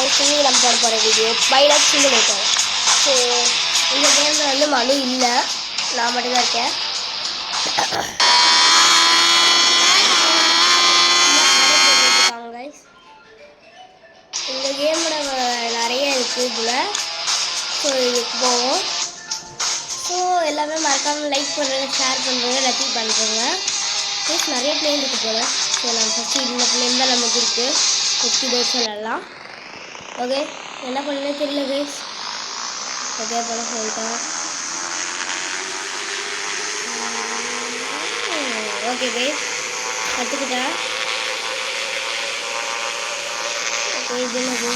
இன்னைக்கு நம்ம போட போகிற வீடியோ பைலட் சிமுலேட்டர். ஸோ இந்த கேமில் வந்து மனு இல்லை, நான் மட்டும்தான் இருக்கேன். இந்த கேமில் நிறைய இருக்குது இதில். ஸோ இதுக்கு போவோம். ஸோ எல்லாமே மறக்காமல் லைக் பண்ணுறேங்க, ஷேர் பண்ணுறேங்க, எல்லாத்தையும் பண்ணுறேங்க. ப்ளீஸ் நிறைய பிளேன் இருக்குது போல். ஸோ நம்ம ஃபஸ்ட்டு இந்த பிளேன் தான் நமக்கு இருக்குது. நெக்ஸ்ட் டோர் சொல்லலாம். ஓகே, என்ன பண்ணே தெரியல கைஸ். ஓகே போல சொல்லிட்டேன். ஓகே கைஸ், கற்றுக்கிட்டேன். ஓகே, இது என்னது?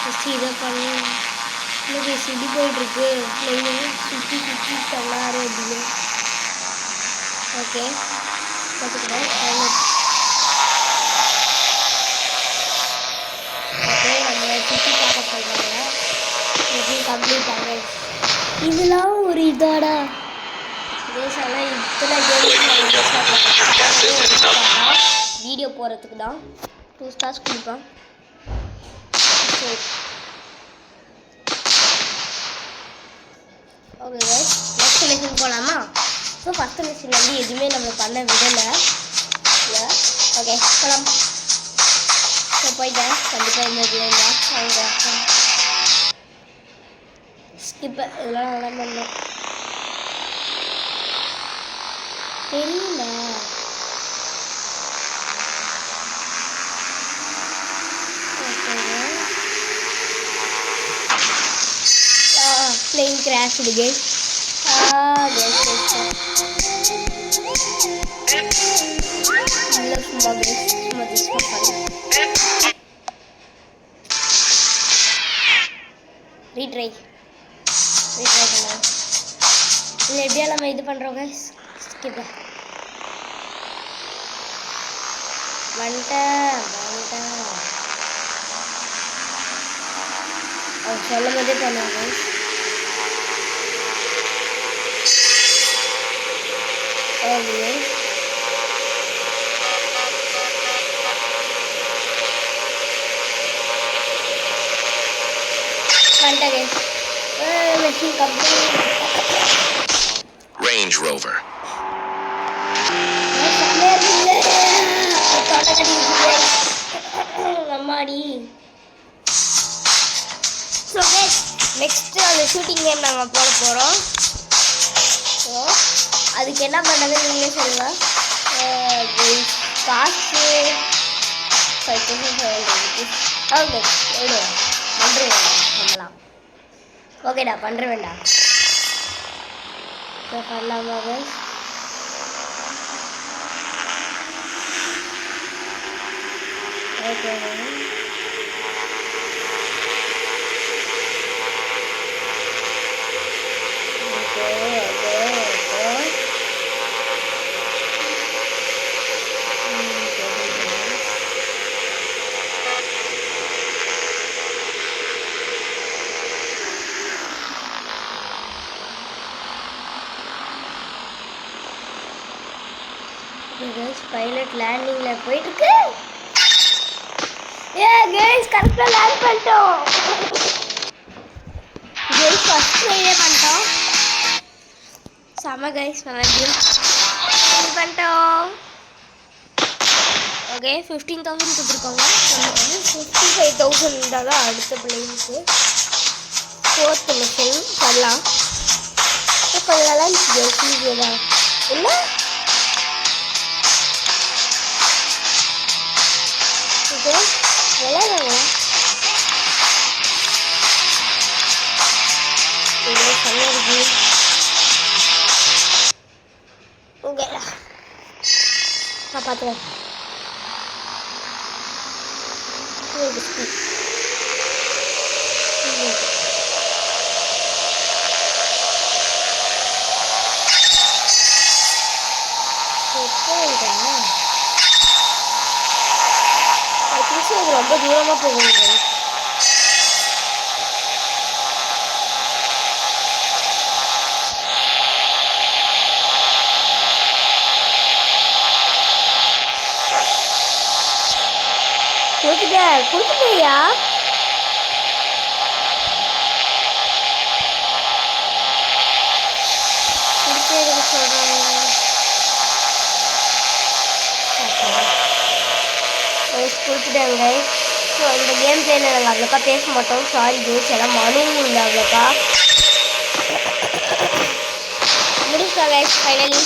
ஃபஸ்ட்டு இதை பண்ணு. இன்னைக்கு சிடி போயிட்டுருக்கு, சுற்றி சுற்றி தள்ளாரு அப்படின்னு. ஓகே, கற்றுக்கிட்டேன். ஓகே, நம்ம சுற்றி பார்க்க சொல்கிறாங்க. கம்ப்ளீட் ஆக இதெல்லாம் ஒரு இதாடா தேசம்லாம் இத்தனை வீடியோ போகிறதுக்கு தான் 2 ஸ்டார்ஸ் கொடுப்பேன். ஓகே கைஸ், நெக்ஸ்ட் லெசன் போகலாமா? ஸோ ஃபஸ்ட்டு லெசன் வந்து எதுவுமே நம்ம பண்ண விடலை இல்லை. ஓகே போகலாம். ஸோ போயிட்டேன். கண்டிப்பாக இந்த இல்லைங்களா அவங்க ஸ்கிப்பை இதெல்லாம் நல்லா பண்ணோம் தெரியல. பிளேன் கிராஷ் இருக்கு. ரீட்ரை பண்ணலாம். இல்லை எப்படியா நம்ம இது பண்ணுறோங்க. ஸ்கிப் வந்துட்டேன் அவர் சொல்லும் போதே பண்ணுவாங்க. ஓகே வந்துட்டேன். Machine complete. Range Rover. அம்மாடி. ஸோ நெக்ஸ்ட்டு அந்த ஷூட்டிங் கேம் நாங்கள் போட போகிறோம். ஸோ அதுக்கு என்ன பண்ணுறது நீங்களே சொல்லுங்கள். காசு 5500 ஓகே எவ்வளோ பண்ணுற வேண்டாம் பண்ணலாம். ஓகேடா பண்ணுற வேண்டாம். ஸோ பண்ணலாமா கைஸ்? ஓகே பைலட் லேண்டிங்கில் போயிட்டுருக்கு. கைஸ் கரெக்டாக லேண்ட் பண்ணிட்டோம். கைஸ் ஃபஸ்ட் ட்ரைவே பண்ணிட்டோம். செம கைஸ் மறுபடியும் பண்ணிட்டோம். ஓகே 15,000 கொடுத்துருக்கோங்க. நமக்கு வந்து 55,000 தான் அடுத்த பிள்ளைங்களுக்கு. 4th மிஷன் பண்ணலாம். கொஞ்சம் நல்லா இருந்துச்சு தான் இல்லை. விளையாடுங்க ஓகேடா, நான் பார்த்துக்கிறேன். ரொம்ப தூரமாக போகுது. கொடுத்துட்டியா? கொடுத்துட்டாங்க. ஸோ இந்த கேம் பிளேல நாங்கள் அவ்வளோக்கா பேச மாட்டோம். சாரி கேஸ், எல்லாம் மனுவும் இல்லை அவ்வளோக்கா. முடிச்சிட்டாங்க ஃபைனலி.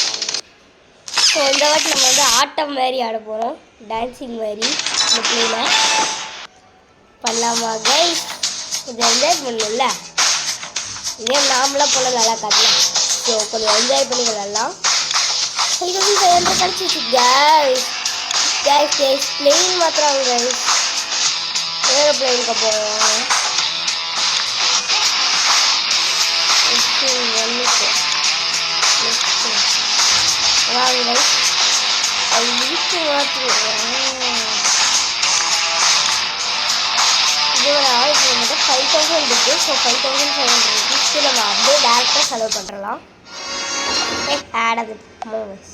ஸோ இந்த வாட்டி நம்ம வந்து ஆட்டம் மாதிரி ஆட போகிறோம், டான்ஸிங் மாதிரி இந்த பிளேயில் பண்ணலாமா கைஸ்? இது என்ஜாய் பண்ணல, இதே நாமளாக போல நல்லா காட்டலாம். ஸோ கொஞ்சம் என்ஜாய் பண்ணி விளாட்லாம். இது வந்து எந்த கிடச்சிச்சு கைஸ். கைஸ் பிளெயின் மாத்திரம் கைஸ், ஏரோப்ளைனுக்கு போவோம். வாங்க அது இருக்கு மாற்றுவோம். இது ஒரு ஆளுக்கு மட்டும் 5000 இருக்குது. ஸோ 5500 ருபீஸ்க்கு நம்ம அப்படியே டேரெக்டாக செலவு பண்ணுறலாம். ஆட் ஆகுது மூவிஸ்.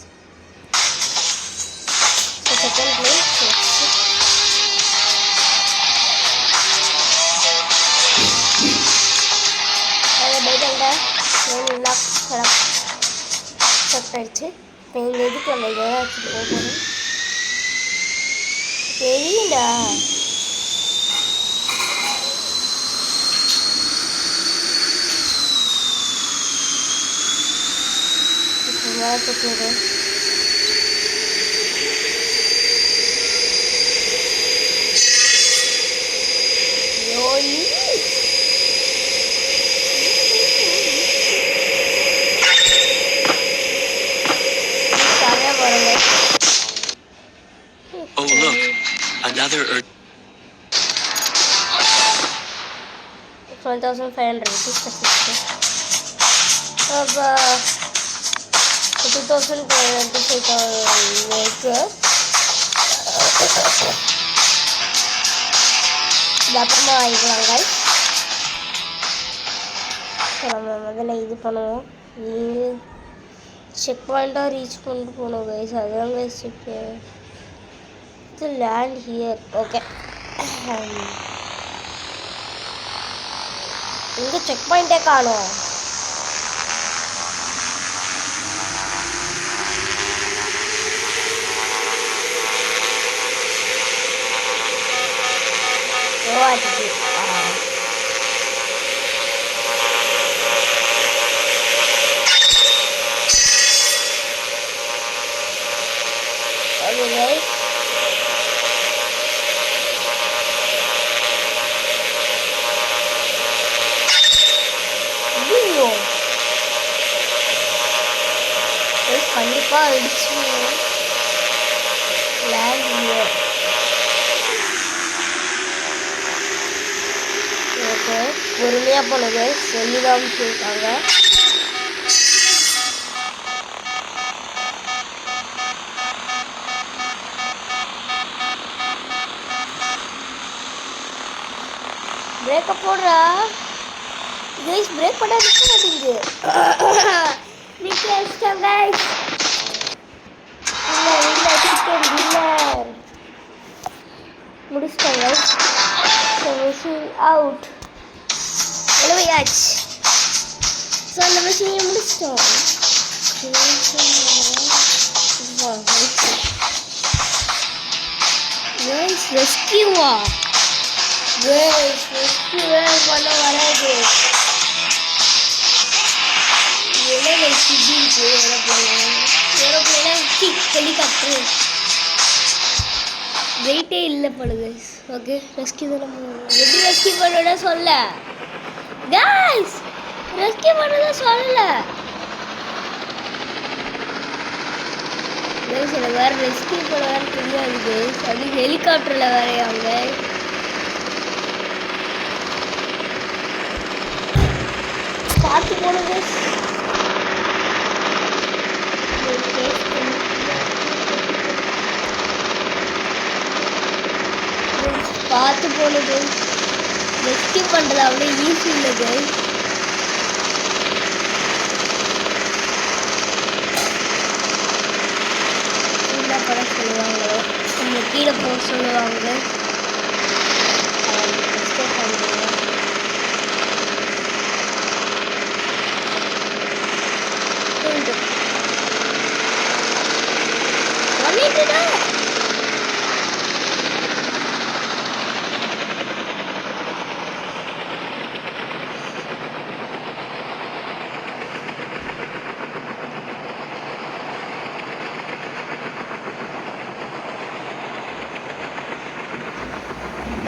ஸோ செகண்ட் பிளேஸ் அதை பைட்டாங்க செட் ஆகிடுச்சு. இப்போ இந்த இதுக்கு நம்ம ஏதாச்சும் போகணும் தெரியலா. Oh look, another 12,500 rupees கட்டிச்சு. அப்போ 2,500 இருக்கு. இது அப்புறமா வாங்கிக்கலாங்க. ஸோ நம்ம முதல்ல இது பண்ணுவோம். செக் பாயிண்ட்டாக ரீச் பண்ணிட்டு போகணும் கைஸ். அதுதான் guys check land here. Okay, இங்கே செக் பாயிண்ட்டே காணும். கண்டிப்பாக அடிச்சு லேண்ட் ஹியர். ஓகே, பொறுமையாக போனது சொல்லி தான் சொல்லியிருக்காங்க. பிரேக்கை போடுறா கைஸ். பிரேக் பண்ண மாட்டேங்குது. முடிச்சிட்டாங்க. அவுட் எழுவையாச்சு. ஸோ அந்த மிஷினை முடிச்சிட்டோம். ரெஸ்கியூவா ரெஸ்கியூவே பண்ண வராது. ஹெலிகாப்டர் வெயிட்டே இல்லை படுது. ஓகே, ரெஸ்கியூ தான். எப்படி ரெஸ்கியூ பண்ண சொல்ல கைஸ், ரெஸ்கியூ பண்ணதான் சொல்லல கைஸ். எனக்கு வேறு ரெஸ்கியூ பண்ண வேறு தெரியாது கைஸ். அது ஹெலிகாப்டரில் வேறையாங்க. பார்த்து போனது பார்த்து போனது. ரெஸ்கியூ பண்ணுறது அவ்வளோ ஈஸி இல்லை கைஸ். என்ன பண்ண சொல்லுவாங்களோ, நம்ம கீழே போக சொல்லுவாங்க.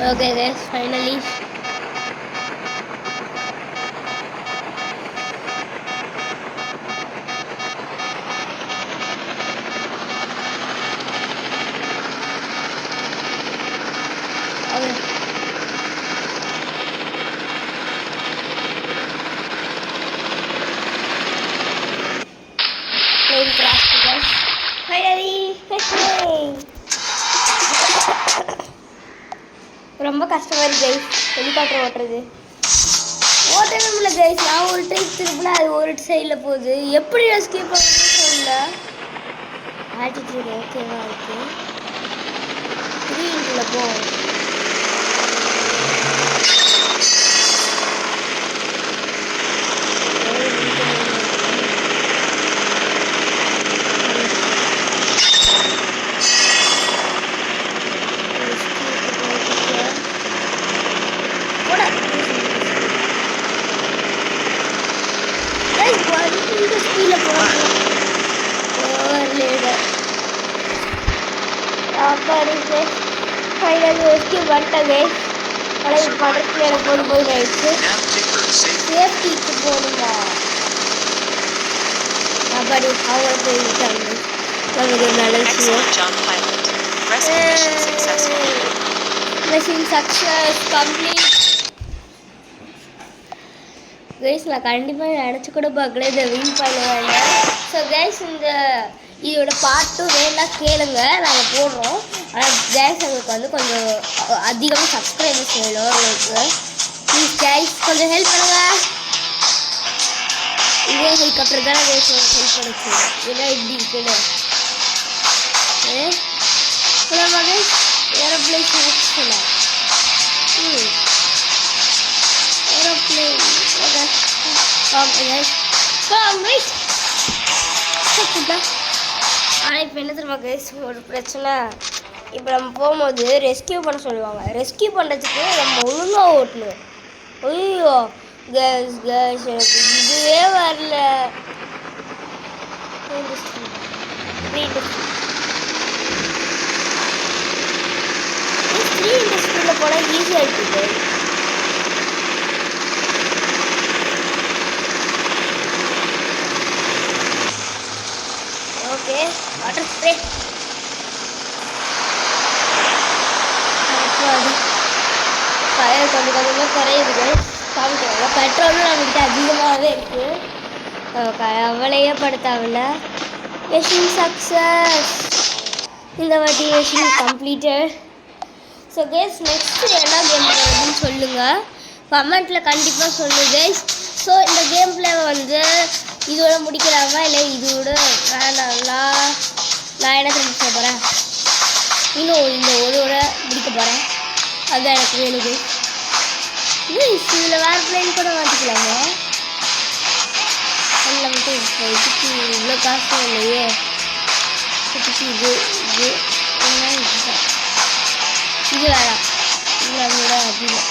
Okay guys finally plane crash guys finally ரொம்ப கஷ்டமா இருக்கு கைஸ் ஹெலிகாப்டர் ஓட்டுறது ஓட்டவே முடியல கைஸ் நான் ஒரு ட்ரிப் திருப்பினா அது ஒரு சைடில் போகுது எப்படி எஸ்கேப் பண்ணுறதுன்னு சொல்லல ஆட்டிடியூட் ஓகேவா இருக்கு 3 போ ஃபைனலி எஸ்கேப் பண்ணிட்டேன் கைஸ் ஆனால் இப்போ படத்தில் எனக்கு போய் ஆயிடுச்சு சேஃப்டிக்கு போகணுமா அப்படி அவங்க போயிட்டாங்க நமக்கு ஒரு நல்ல விஷயம் மிஷன் சக்ஸஸ் கம்ப்ளீட் கைஸ் நான் கண்டிப்பாக நினச்சி கூட பார்க்கல இதை வின் பண்ணுவேன் ஸோ கைஸ் இதோட பார்ட் 2 வேணா கேளுங்க நாங்கள் போடுறோம் ஆனால் கைஸ் எங்களுக்கு வந்து கொஞ்சம் அதிகமாக சப்ஸ்கிரைபர்ஸ் வேணும் உங்களுக்கு ப்ளீஸ் கைஸ் கொஞ்சம் ஹெல்ப் பண்ணுங்கள் இதே ஹெலிகாப்டர் தானே கைஸ் ஹெல்ப் பண்ணுச்சு ஏன்னா இப்படி இருக்குன்னு கைஸ் ஏரோப்ளேன் செலக்ட் பண்ண ஏரோப்ளேன் ஓகே கைஸ் ரைட் ஆனால் இப்போ என்ன தெரியுமா கைஸ் ஒரு பிரச்சனை இப்போ நம்ம போகும்போது ரெஸ்கியூ பண்ண சொல்லுவாங்க ரெஸ்கியூ பண்ணுறதுக்கு நம்ம ஒழுங்காக ஓட்டணும் ஐயோ கேஸ் கேஸ் எனக்கு இதுவே வரல ஃப்ரீ இண்டஸ்ட்ரியில் போனால் ஈஸியாக இருக்குது ஓகே வாட்டர் ஸ்ப்ரே ஃபயர் கொஞ்சம் கொஞ்சமாக குறையுது காமிக்கிறாங்க பெட்ரோலும் நம்மகிட்ட அதிகமாகவே இருக்குது கவலையே படுத்தாவில்ல மிஷன் சக்ஸஸ் இந்த வாட்டி mission completed so guys next என்ன கேம் பண்ணுறதுன்னு சொல்லுங்கள் கமெண்ட்டில் கண்டிப்பாக சொல்லுங்கள் கேஸ் ஸோ இந்த கேம் பிளே வந்து இதோட முடிக்கலாமா இல்லை இதோட வேணாங்களா நான் என்ன தெரிஞ்சு சொல்ல போகிறேன் இன்னும் இந்த ஒருவோட முடிக்க போகிறேன் அதுதான் எனக்கு வேணுது இதில் வேறு பிளேன் கூட மாற்றிக்கலாமா அதில் மட்டும் இதுக்கு இவ்வளோ காசு இல்லையே இதுக்கு இது என்ன இதுதான் இது வேணாம் இல்லை அதோட அதிகம்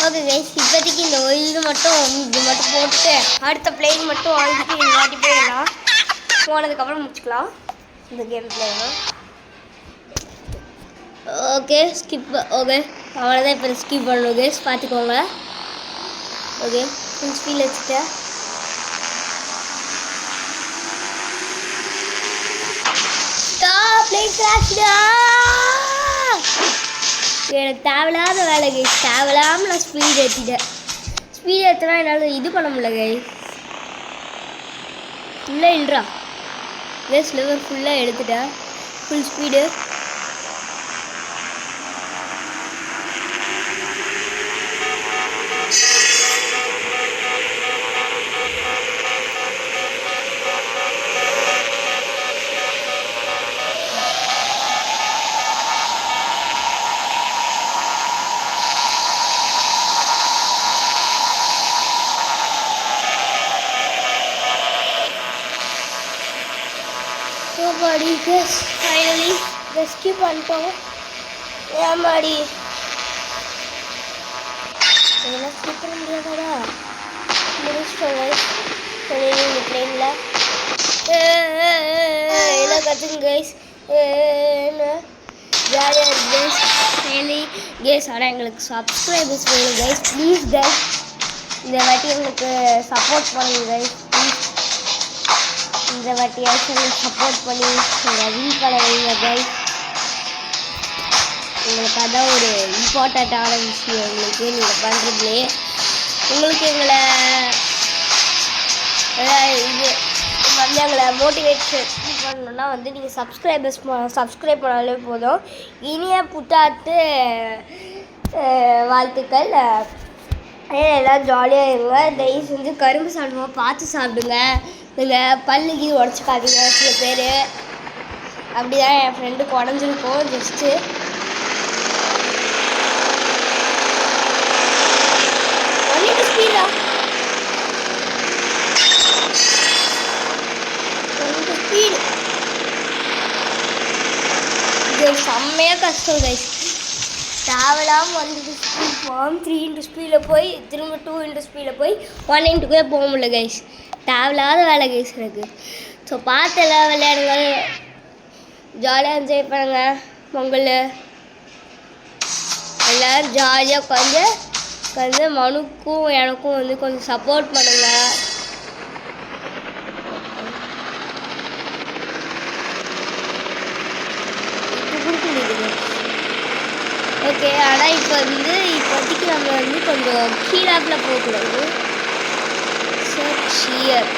ஓகே கைஸ் இப்போதைக்கு இந்த இது மட்டும் போட்டு அடுத்த பிளேன் மட்டும் வாங்கிட்டு இந்த வாட்டி போயிடலாம் போனதுக்கப்புறம் முடிச்சுக்கலாம் இந்த கேம் பிளேலாம் ஓகே ஸ்கிப் ஓகே அவ்வளோதான் இப்போ ஸ்கிப் பண்ணணும் கைஸ் பார்த்துக்கோங்க ஓகே ஃபுல் ஸ்பீட் வச்சுட்டேன் எனக்கு தேவையில்லாத வேலை கைஸ் தேவையில்லாமல் நான் ஸ்பீட் ஏற்றிட்டேன் ஸ்பீட் ஏற்றினா என்னால் இது பண்ண முடியல கைஸ் ஃபுல்லாக இல்லைடா கேஸ் லெவல் ஃபுல்லாக எடுத்துட்டேன் ஃபுல் ஸ்பீடு மாடி கேஸ் ஃபைனலி ரெஸ்கியூ பண்ணிட்டோம் ஏன் மாடி இதெல்லாம் ஸ்கிப் பண்ண முடியாதாடா முடிச்சிட்டோம் இந்த ட்ரெயினில் கற்றுங்க கைஸ். ஜாலியாக இருக்கு கைஸ். Daily guys. ஆனால் எங்களுக்கு சப்ஸ்கிரைபர்ஸ் வேணும் கைஸ். ப்ளீஸ் கைஸ், இந்த வாட்டி எங்களுக்கு சப்போர்ட் பண்ணுங்க கைஸ். ப்ளீஸ் இந்த வாட்டியாச்சும் எங்களுக்கு சப்போர்ட் பண்ணி எங்களை வின் பண்ண வைங்க கைஸ். உங்களுக்கு அதான் ஒரு இம்பார்ட்டண்ட்டான விஷயம். எங்களுக்கு நீங்கள் பண்ணுறதுலே உங்களுக்கு எங்களை இது வந்து எங்களை மோட்டிவேஷன் பண்ணணுன்னா வந்து நீங்கள் சப்ஸ்கிரைப் பண்ணாலே போதும். இனிய புத்தாட்டு வாழ்த்துக்கள். எல்லாம் ஜாலியாக இருங்க. தயவு செஞ்சு கரும்பு சாப்பிடுவோம் பார்த்து சாப்பிடுங்க. நீங்கள் பல்லுக்கு உடச்சிக்காதீங்க. சில பேர் அப்படி தான் என் ஃப்ரெண்டுக்கு உடஞ்சிருக்கும். ஜஸ்ட்டு ஸ்பீடா ஸ்பீடு இது செம்மையாக கஷ்டம் கைஸ். தேவையில்லாமல் வந்து ஸ்பீட் போகும். 3 ஸ்பீடில் போய் திரும்ப 2 ஸ்பீடில் போய் 1 போக முடியல கைஸ். தேவையில்லாத வேலை கைஸ் எனக்கு. ஸோ பார்த்து எல்லாம் விளையாடுங்க, ஜாலியாக என்ஜாய் பண்ணுங்க. பொங்கல் எல்லோரும் ஜாலியாக கொஞ்சம் மனுக்கும் எனக்கும் வந்து கொஞ்சம் சப்போர்ட் பண்ணுங்க. ஓகே, ஆனால் இப்போ வந்து இப்போதைக்கு நம்ம வந்து கொஞ்சம் கீழாப்பில் போகக்கூடாது. ஷியர்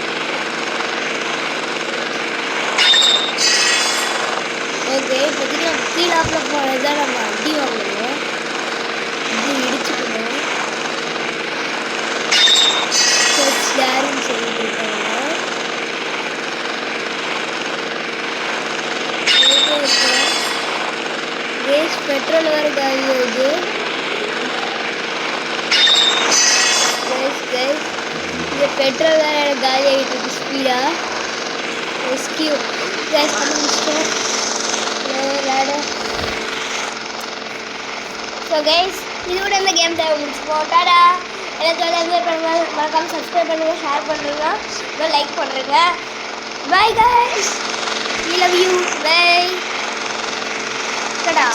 ஓகே, இப்போதைக்கு நம்ம கீழாப்பில் போனது தான் நம்ம அடி வாங்கணும். இது இடிச்சுக்கணும். யாருன்னு சொல்லிட்டு இருக்காங்க. கேஸ் பெட்ரோல் வேறு காலி ஆகுது. இந்த பெட்ரோல் வேறு காலி ஆகிட்டு இருக்கு ஸ்பீடாக. ரெஸ்கியூ கேஸ் பண்ணி முடிச்சிட்டோம். ஸோ கைஸ், இதோட இந்த கேம் தேவை முடிச்சுப்போம். டாடா. எல்லாத்தோட என்ஜாய் பண்ணுங்கள். மறக்காமல் சப்ஸ்கிரைப் பண்ணுங்கள், ஷேர் பண்ணுங்க, லைக் பண்ணுங்க. Bye guys, we love you. Bye. Ta-da.